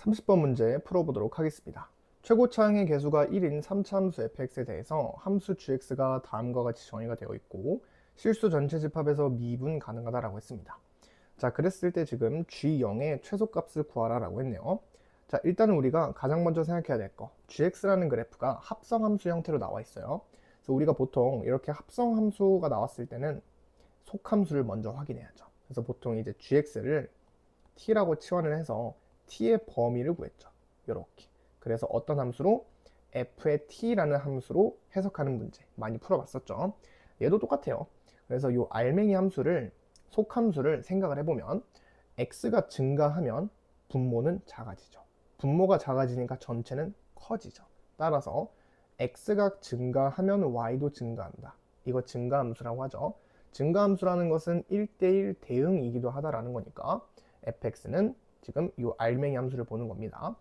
30번 문제 풀어보도록 하겠습니다. 최고차항의 개수가 1인 3차 함수 fx에 대해서 함수 gx가 다음과 같이 정의가 되어 있고 실수 전체 집합에서 미분 가능하다라고 했습니다. 자, 그랬을 때 지금 g0의 최소값을 구하라 라고 했네요. 자, 일단은 우리가 가장 먼저 생각해야 될 거, gx라는 그래프가 합성함수 형태로 나와 있어요. 그래서 우리가 보통 이렇게 합성함수가 나왔을 때는 속함수를 먼저 확인해야죠. 그래서 보통 이제 gx를 t라고 치환을 해서 t의 범위를 구했죠. 이렇게. 그래서 어떤 함수로? f의 t라는 함수로 해석하는 문제 많이 풀어봤었죠. 얘도 똑같아요. 그래서 이 알맹이 함수를, 속함수를 생각을 해보면 x가 증가하면 분모는 작아지죠. 분모가 작아지니까 전체는 커지죠. 따라서 x가 증가하면 y도 증가한다. 이거 증가함수라고 하죠. 증가함수라는 것은 1대1 대응이기도 하다라는 거니까 fx는 지금 이 알맹이 함수를 보는 겁니다.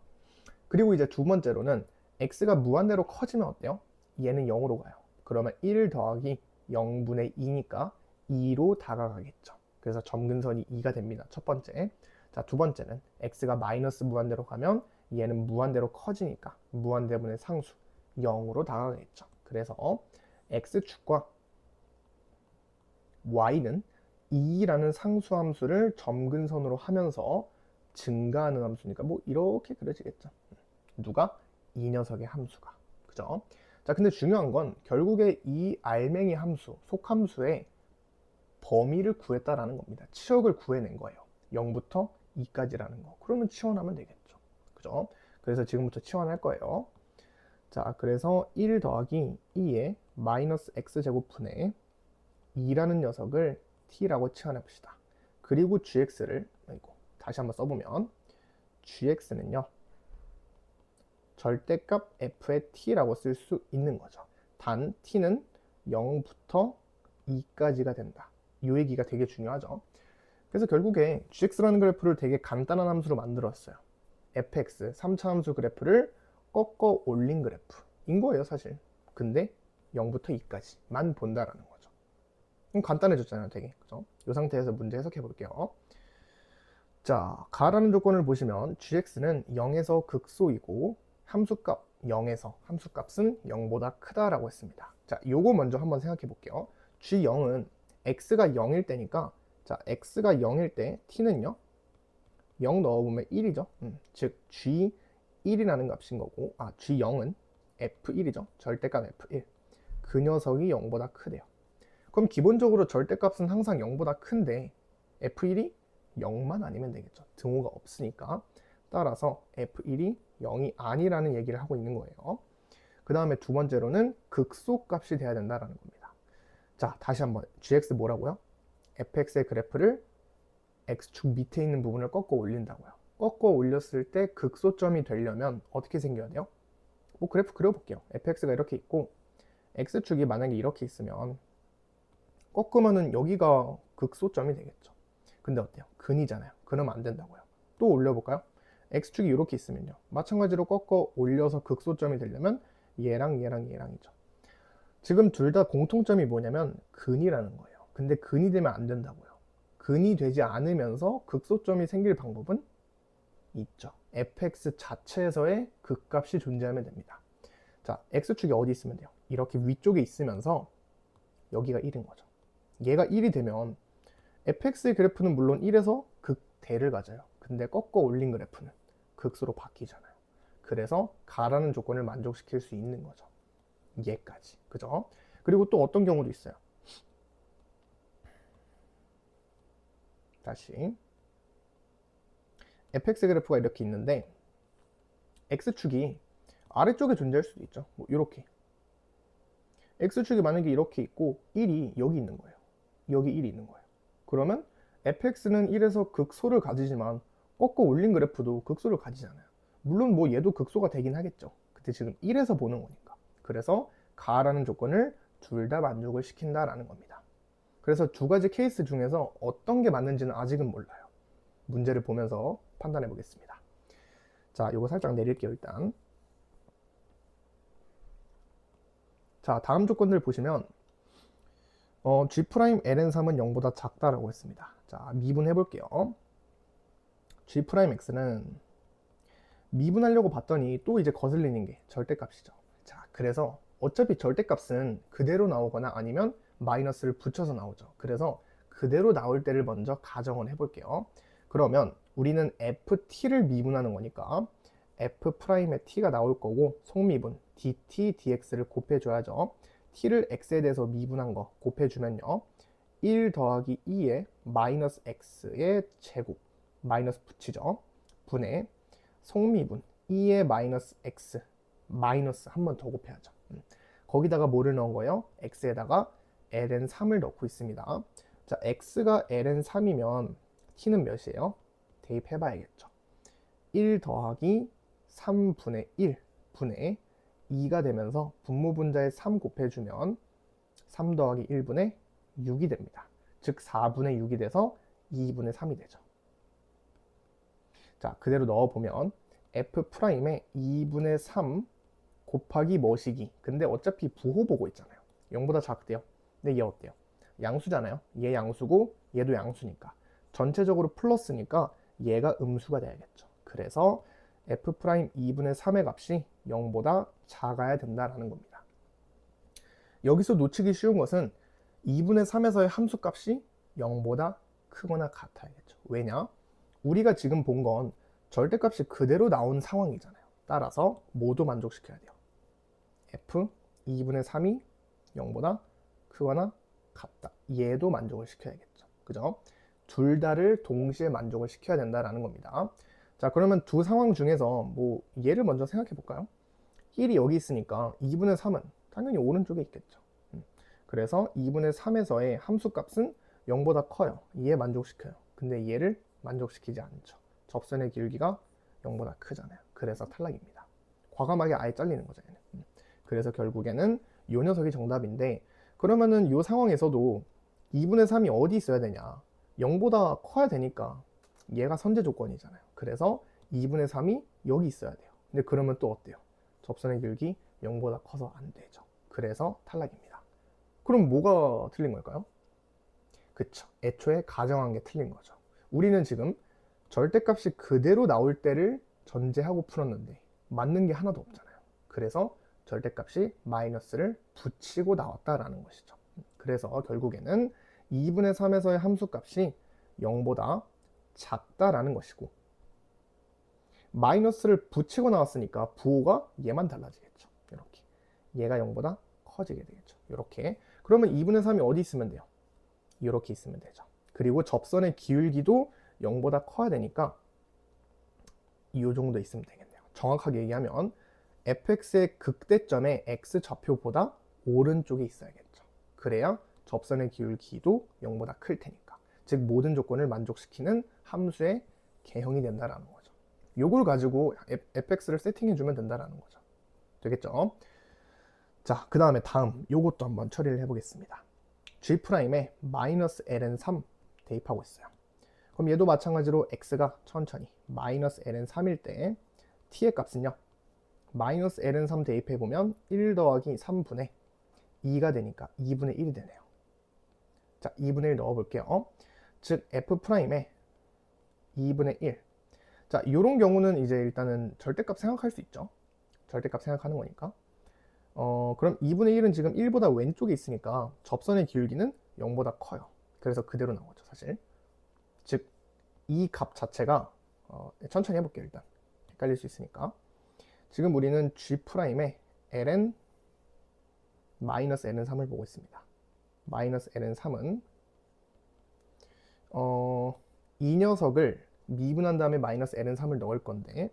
그리고 이제 두 번째로는 x가 무한대로 커지면 어때요? 얘는 0으로 가요. 그러면 1 더하기 0분의 2니까 2로 다가가겠죠. 그래서 점근선이 2가 됩니다. 첫 번째. 자, 두 번째는 x가 마이너스 무한대로 가면 얘는 무한대로 커지니까 무한대분의 상수 0으로 다가가겠죠. 그래서 x축과 y는 2라는 상수함수를 점근선으로 하면서 증가하는 함수니까 뭐 이렇게 그려지겠죠. 누가? 이 녀석의 함수가. 그죠? 자, 근데 중요한 건 결국에 이 알맹이 함수, 속함수의 범위를 구했다라는 겁니다. 치역을 구해낸 거예요. 0부터 2까지라는 거. 그러면 치환하면 되겠죠. 그죠? 그래서 지금부터 치환할 거예요. 자, 그래서 1 더하기 2의 마이너스 x제곱분의 2라는 녀석을 t라고 치환해 봅시다. 그리고 gx를 다시 한번 써보면 gx는요 절대값 f의 t라고 쓸 수 있는 거죠. 단 t는 0부터 2까지가 된다. 이 얘기가 되게 중요하죠. 그래서 결국에 gx라는 그래프를 되게 간단한 함수로 만들었어요. fx 3차 함수 그래프를 꺾어 올린 그래프인 거예요, 사실. 근데 0부터 2까지만 본다라는 거죠. 간단해졌잖아요, 되게. 그죠? 이 상태에서 문제 해석해 볼게요. 자, 가라는 조건을 보시면 gx는 0에서 극소이고 함수값 0에서 함수값은 0보다 크다라고 했습니다. 자, 요거 먼저 한번 생각해 볼게요. g0은 x가 0일 때니까, 자, x가 0일 때 t는요 0 넣어보면 1이죠. 즉 g1이라는 값인 거고, g0은 f1이죠. 절대값 f1. 그 녀석이 0보다 크대요. 그럼 기본적으로 절대값은 항상 0보다 큰데 f1이 0만 아니면 되겠죠. 등호가 없으니까. 따라서 f1이 0이 아니라는 얘기를 하고 있는 거예요. 그 다음에 두 번째로는 극소값이 돼야 된다는 겁니다. 자, 다시 한번 gx 뭐라고요? fx의 그래프를 x축 밑에 있는 부분을 꺾어 올린다고요. 꺾어 올렸을 때 극소점이 되려면 어떻게 생겨야 돼요? 뭐 그래프 그려볼게요. fx가 이렇게 있고 x축이 만약에 이렇게 있으면 꺾으면은 여기가 극소점이 되겠죠. 근데 어때요? 근이잖아요. 그러면 안 된다고요. 또 올려볼까요? x축이 이렇게 있으면요. 마찬가지로 꺾어 올려서 극소점이 되려면 얘랑 얘랑 얘랑이죠. 지금 둘 다 공통점이 뭐냐면 근이라는 거예요. 근데 근이 되면 안 된다고요. 근이 되지 않으면서 극소점이 생길 방법은 있죠. fx 자체에서의 극값이 존재하면 됩니다. 자, x축이 어디 있으면 돼요? 이렇게 위쪽에 있으면서 여기가 1인 거죠. 얘가 1이 되면 fx의 그래프는 물론 1에서 극대를 가져요. 근데 꺾어 올린 그래프는 극수로 바뀌잖아요. 그래서 가라는 조건을 만족시킬 수 있는 거죠. 얘까지. 그죠? 그리고 또 어떤 경우도 있어요. 다시 fx 그래프가 이렇게 있는데 x축이 아래쪽에 존재할 수도 있죠. 뭐 이렇게 x축이 만약에 이렇게 있고 1이 여기 있는 거예요. 여기 1이 있는 거예요. 그러면 fx는 1에서 극소를 가지지만 꺾어 올린 그래프도 극소를 가지잖아요. 물론 뭐 얘도 극소가 되긴 하겠죠. 근데 지금 1에서 보는 거니까. 그래서 가라는 조건을 둘 다 만족을 시킨다라는 겁니다. 그래서 두 가지 케이스 중에서 어떤 게 맞는지는 아직은 몰라요. 문제를 보면서 판단해 보겠습니다. 자, 이거 살짝 내릴게요, 일단. 자, 다음 조건들 보시면 G'ln3은 0보다 작다라고 했습니다. 자, 미분해 볼게요. G'x는 미분하려고 봤더니 또 이제 거슬리는 게 절대값이죠. 자, 그래서 어차피 절대값은 그대로 나오거나 아니면 마이너스를 붙여서 나오죠. 그래서 그대로 나올 때를 먼저 가정을 해볼게요. 그러면 우리는 ft를 미분하는 거니까 f'의 t가 나올 거고 속미분 dt, dx를 곱해줘야죠. t를 x에 대해서 미분한 거 곱해주면요. 1 더하기 2의 마이너스 x의 제곱 마이너스 붙이죠. 분의 속미분 2의 마이너스 x 마이너스 한 번 더 곱해야죠. 거기다가 뭐를 넣은 거예요? x에다가 ln3을 넣고 있습니다. 자, x가 ln3이면 t는 몇이에요? 대입해 봐야겠죠. 1 더하기 3분의 1 분의 2가 되면서 분모분자에 3 곱해주면 3 더하기 1분의 6이 됩니다. 즉 4분의 6이 돼서 2분의 3이 되죠. 자, 그대로 넣어보면 f'의 2분의 3 곱하기 뭐시기. 근데 어차피 부호 보고 있잖아요. 0보다 작대요. 근데 얘 어때요? 양수잖아요. 얘 양수고 얘도 양수니까. 전체적으로 플러스니까 얘가 음수가 돼야겠죠. 그래서 f' 2분의 3의 값이 0보다 작아야 된다라는 겁니다. 여기서 놓치기 쉬운 것은 2분의 3에서의 함수값이 0보다 크거나 같아야겠죠. 왜냐? 우리가 지금 본 건 절대값이 그대로 나온 상황이잖아요. 따라서 모두 만족시켜야 돼요. f 2분의 3이 0보다 크거나 같다. 얘도 만족을 시켜야겠죠. 그죠? 둘 다를 동시에 만족을 시켜야 된다라는 겁니다. 자, 그러면 두 상황 중에서 뭐 얘를 먼저 생각해 볼까요? 1이 여기 있으니까 2분의 3은 당연히 오른쪽에 있겠죠. 그래서 2분의 3에서의 함수값은 0보다 커요. 얘 만족시켜요. 근데 얘를 만족시키지 않죠. 접선의 기울기가 0보다 크잖아요. 그래서 탈락입니다. 과감하게 아예 잘리는 거죠, 얘는. 그래서 결국에는 이 녀석이 정답인데, 그러면은 이 상황에서도 2분의 3이 어디 있어야 되냐? 0보다 커야 되니까 얘가 선제 조건이잖아요. 그래서 2분의 3이 여기 있어야 돼요. 근데 그러면 또 어때요? 접선의 기울기 0보다 커서 안 되죠. 그래서 탈락입니다. 그럼 뭐가 틀린 걸까요? 그쵸. 애초에 가정한 게 틀린 거죠. 우리는 지금 절대값이 그대로 나올 때를 전제하고 풀었는데 맞는 게 하나도 없잖아요. 그래서 절대값이 마이너스를 붙이고 나왔다라는 것이죠. 그래서 결국에는 2분의 3에서의 함수값이 0보다 작다라는 것이고, 마이너스를 붙이고 나왔으니까 부호가 얘만 달라지겠죠. 이렇게 얘가 0보다 커지게 되겠죠. 이렇게. 그러면 2분의 3이 어디 있으면 돼요? 이렇게 있으면 되죠. 그리고 접선의 기울기도 0보다 커야 되니까 이 정도 있으면 되겠네요. 정확하게 얘기하면 fx의 극대점의 x좌표보다 오른쪽에 있어야겠죠. 그래야 접선의 기울기도 0보다 클 테니까. 즉 모든 조건을 만족시키는 함수의 개형이 된다라는 거죠. 요걸 가지고 fx를 세팅해주면 된다라는 거죠. 되겠죠? 자, 그 다음에 다음 요것도 한번 처리를 해보겠습니다. G'에 마이너스 ln3 대입하고 있어요. 그럼 얘도 마찬가지로 x가 천천히 마이너스 ln3일 때 t의 값은요, 마이너스 ln3 대입해보면 1 더하기 3분의 2가 되니까 2분의 1이 되네요. 자, 2분의 1 넣어볼게요. 즉 f'의 2분의 1. 자, 이런 경우는 이제 일단은 절대값 생각할 수 있죠. 절대값 생각하는 거니까. 그럼 2분의 1은 지금 1보다 왼쪽에 있으니까 접선의 기울기는 0보다 커요. 그래서 그대로 나오죠, 사실. 즉, 이 값 자체가 천천히 해볼게요, 일단. 헷갈릴 수 있으니까. 지금 우리는 G'의 ln 마이너스 ln3을 보고 있습니다. 마이너스 ln3은 이 녀석을 미분한 다음에 마이너스 ln3을 넣을 건데,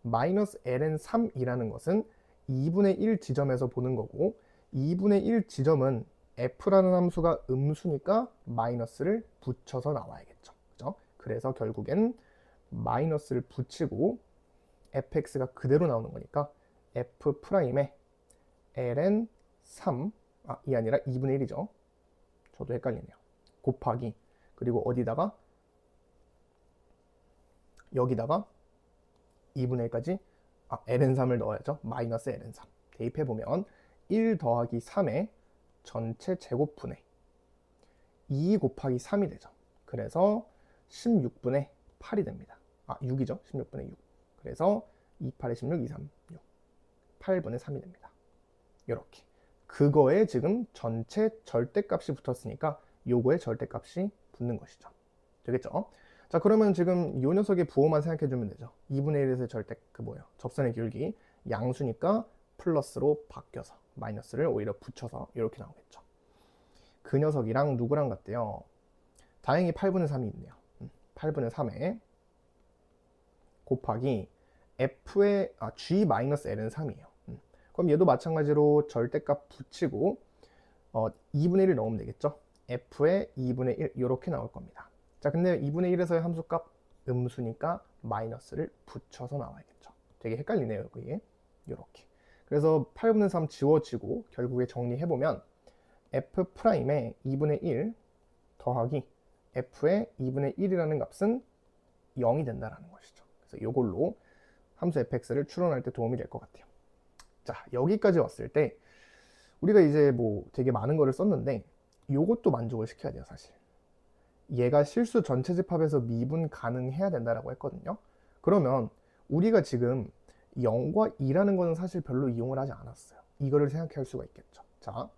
마이너스 ln3이라는 것은 2분의 1 지점에서 보는 거고, 2분의 1 지점은 f라는 함수가 음수니까 마이너스를 붙여서 나와야겠죠. 그죠? 그래서 결국엔 마이너스를 붙이고 fx가 그대로 나오는 거니까 f'의 ln3, 이 아니라 2분의 1이죠. 저도 헷갈리네요. 곱하기, 그리고 어디다가 여기다가 2분의 1까지 ln3을 넣어야죠. 마이너스 ln3 대입해보면 1 더하기 3의 전체 제곱분의 2 곱하기 3이 되죠. 그래서 16분의 8이 됩니다. 6이죠. 16분의 6. 그래서 28에 16, 2, 3, 6. 8분의 3이 됩니다. 이렇게. 그거에 지금 전체 절대값이 붙었으니까 요거에 절대값이 붙는 것이죠. 되겠죠? 자, 그러면 지금 요 녀석의 부호만 생각해 주면 되죠. 2분의 1에서의 절대 뭐예요? 접선의 기울기. 양수니까 플러스로 바뀌어서 마이너스를 오히려 붙여서 이렇게 나오겠죠. 그 녀석이랑 누구랑 같대요? 다행히 8분의 3이 있네요. 8분의 3에 곱하기 f의 g-l은 3이에요. 그럼 얘도 마찬가지로 절대값 붙이고 2분의 1을 넣으면 되겠죠. f의 2분의 1 이렇게 나올 겁니다. 자, 근데 2분의 1에서의 함수값 음수니까 마이너스를 붙여서 나와야겠죠. 되게 헷갈리네요, 여기. 이렇게. 그래서 8분의 3 지워지고 결국에 정리해보면 f'의 2분의 1 더하기 f의 2분의 1이라는 값은 0이 된다는 것이죠. 그래서 이걸로 함수 fx를 추론할 때 도움이 될 것 같아요. 자, 여기까지 왔을 때 우리가 이제 뭐 되게 많은 거를 썼는데 요것도 만족을 시켜야 돼요, 사실. 얘가 실수 전체 집합에서 미분 가능해야 된다라고 했거든요. 그러면 우리가 지금 0과 2라는 거는 사실 별로 이용을 하지 않았어요. 이거를 생각할 수가 있겠죠. 자,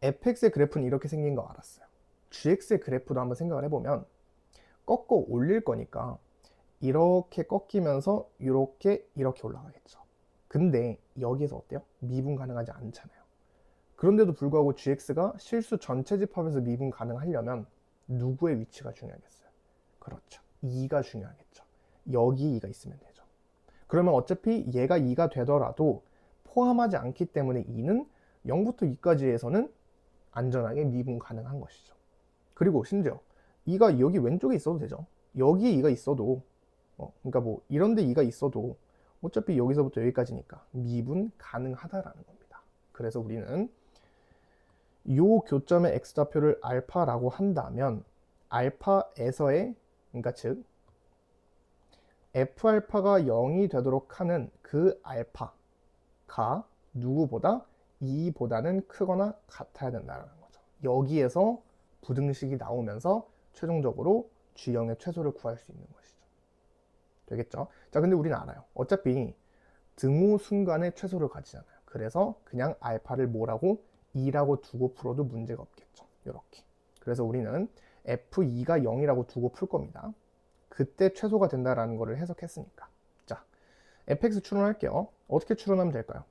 fx의 그래프는 이렇게 생긴 거 알았어요. gx의 그래프도 한번 생각을 해보면 꺾어 올릴 거니까 이렇게 꺾이면서 이렇게 올라가겠죠. 근데 여기에서 어때요? 미분 가능하지 않잖아요. 그런데도 불구하고 gx가 실수 전체 집합에서 미분 가능하려면 누구의 위치가 중요하겠어요? 그렇죠. 2가 중요하겠죠. 여기 2가 있으면 되죠. 그러면 어차피 얘가 2가 되더라도 포함하지 않기 때문에 2는 0부터 2까지에서는 안전하게 미분 가능한 것이죠. 그리고 심지어 2가 여기 왼쪽에 있어도 되죠. 여기에 2가 있어도 그러니까 뭐 이런데 2가 있어도 어차피 여기서부터 여기까지니까 미분 가능하다라는 겁니다. 그래서 우리는 요 교점의 x좌표를 알파라고 한다면 알파에서의 그러니까 즉 f알파가 0이 되도록 하는 그 알파가 누구보다 2보다는 크거나 같아야 된다는 거죠. 여기에서 부등식이 나오면서 최종적으로 G0의 최소를 구할 수 있는 것이죠. 되겠죠? 자, 근데 우리는 알아요. 어차피 등호 순간에 최소를 가지잖아요. 그래서 그냥 알파를 뭐라고 2라고 두고 풀어도 문제가 없겠죠. 이렇게. 그래서 우리는 f2가 0이라고 두고 풀 겁니다. 그때 최소가 된다라는 것을 해석했으니까. 자, fx 추론할게요. 어떻게 추론하면 될까요?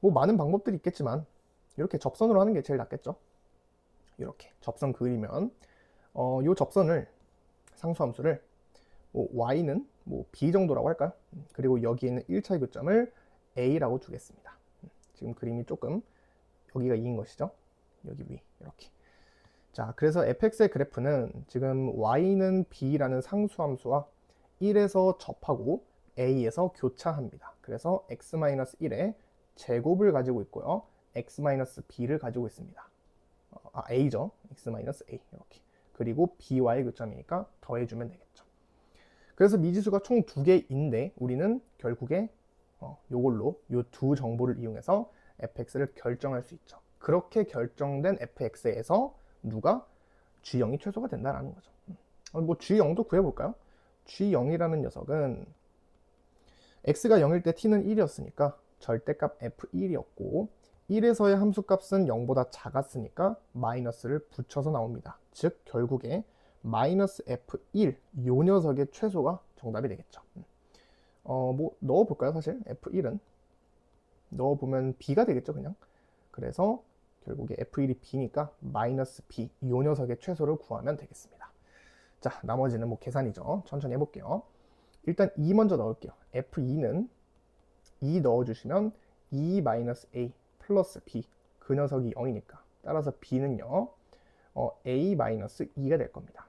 뭐 많은 방법들이 있겠지만 이렇게 접선으로 하는 게 제일 낫겠죠. 이렇게 접선 그리면 요 접선을 상수함수를 뭐 y는 뭐 b 정도라고 할까요? 그리고 여기 있는 1차의 교점을 a라고 두겠습니다. 지금 그림이 조금 여기가 2인 것이죠. 여기 위 이렇게. 자, 그래서 fx의 그래프는 지금 y는 b라는 상수함수와 1에서 접하고 a에서 교차합니다. 그래서 x-1의 제곱을 가지고 있고요. x-b를 가지고 있습니다. a죠. x-a 이렇게. 그리고 b와의 교점이니까 더해주면 되겠죠. 그래서 미지수가 총 2개인데 우리는 결국에 요걸로 요 두 정보를 이용해서 fx를 결정할 수 있죠. 그렇게 결정된 fx에서 누가 g0이 최소가 된다라는 거죠. 뭐 g0도 구해볼까요? g0이라는 녀석은 x가 0일 때 t는 1이었으니까 절대값 f1이었고 1에서의 함수값은 0보다 작았으니까 마이너스를 붙여서 나옵니다. 즉 결국에 마이너스 f1 요 녀석의 최소가 정답이 되겠죠. 뭐 넣어볼까요? 사실 f1은 넣어보면 b가 되겠죠 그냥. 그래서 결국에 f1이 b니까 마이너스 b 요 녀석의 최소를 구하면 되겠습니다. 자, 나머지는 뭐 계산이죠. 천천히 해볼게요. 일단 2 먼저 넣을게요. f2는 2 넣어주시면 2-a 플러스 b 그 녀석이 0이니까 따라서 b는요 a-2가 될 겁니다.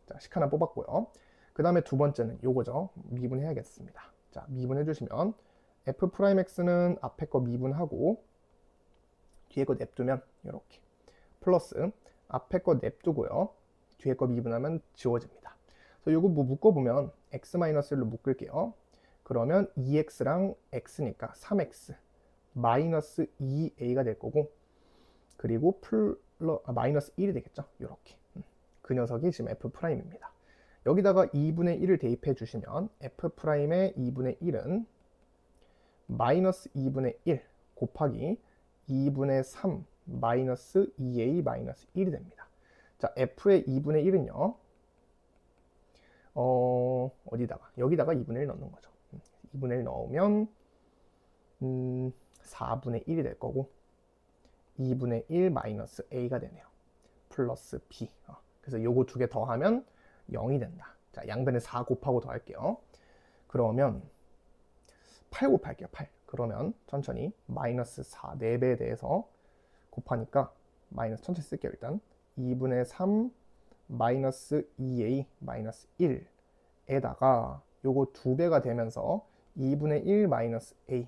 자, 식 하나 뽑았고요. 그 다음에 두 번째는 요거죠. 미분해야겠습니다. 자, 미분해 주시면 f'x는 앞에 거 미분하고 뒤에 거 냅두면 이렇게 플러스 앞에 거 냅두고요. 뒤에 거 미분하면 지워집니다. 그래서 요거 뭐 묶어보면 x-1로 묶을게요. 그러면 2x랑 x니까 3x 마이너스 2a가 될 거고 그리고 마이너스 1이 되겠죠. 요렇게. 그 녀석이 지금 f'입니다. 여기다가 2분의 1을 대입해 주시면 F'의 2분의 1은 마이너스 2분의 1 곱하기 2분의 3 마이너스 2a 마이너스 1이 됩니다. 자, F의 2분의 1은요. 어디다가? 여기다가 2분의 1 넣는 거죠. 2분의 1 넣으면 4분의 1이 될 거고 2분의 1 마이너스 a가 되네요. 플러스 b. 그래서 요거 두 개 더하면 0이 된다. 자, 양변에 4 곱하고 더할게요. 그러면 8 곱할게요. 8. 그러면 천천히 마이너스 4, 4배에 대해서 곱하니까 마이너스 천천히 쓸게요. 일단 2분의 3 마이너스 2a 마이너스 1에다가 요거 2배가 되면서 2분의 1 마이너스 a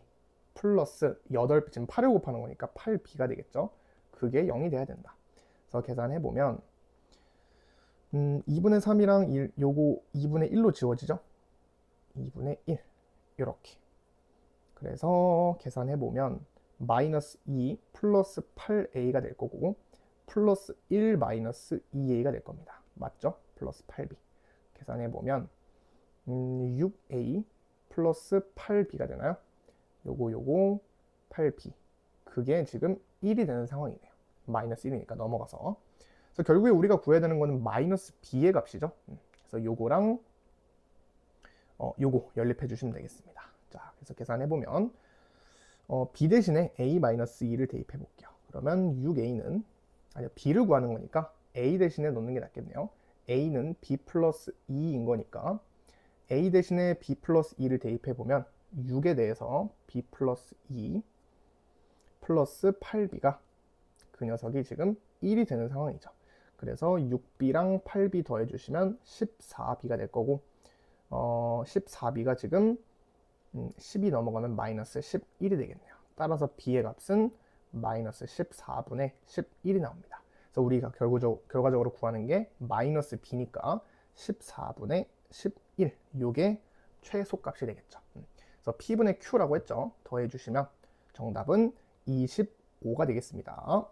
플러스 8배, 지금 8을 곱하는 거니까 8b가 되겠죠. 그게 0이 돼야 된다. 그래서 계산해보면 2분의 3이랑 1, 요거 2분의 1로 지워지죠. 2분의 1 이렇게. 그래서 계산해보면 마이너스 2 플러스 8a가 될 거고 플러스 1 마이너스 2a가 될 겁니다. 맞죠? 플러스 8b. 계산해보면 6a 플러스 8b가 되나요? 요거 8b. 그게 지금 1이 되는 상황이네요. 마이너스 1이니까 넘어가서. 그래서 결국에 우리가 구해야 되는 거는 마이너스 b의 값이죠. 그래서 요거랑 요거 연립해 주시면 되겠습니다. 자, 그래서 계산해보면 b 대신에 a-2를 대입해 볼게요. 그러면 6a는 아니 b를 구하는 거니까 a 대신에 넣는 게 낫겠네요. a는 b 플러스 2인 거니까 a 대신에 b 플러스 2를 대입해 보면 6에 대해서 b 플러스 2 플러스 8b가 그 녀석이 지금 1이 되는 상황이죠. 그래서 6b랑 8b 더해 주시면 14b가 될 거고 14b가 지금 10이 넘어가면 마이너스 11이 되겠네요. 따라서 b의 값은 마이너스 14분의 11이 나옵니다. 그래서 우리가 결과적으로 구하는 게 마이너스 b니까 14분의 11, 요게 최소값이 되겠죠. 그래서 p분의 q라고 했죠. 더해 주시면 정답은 25가 되겠습니다.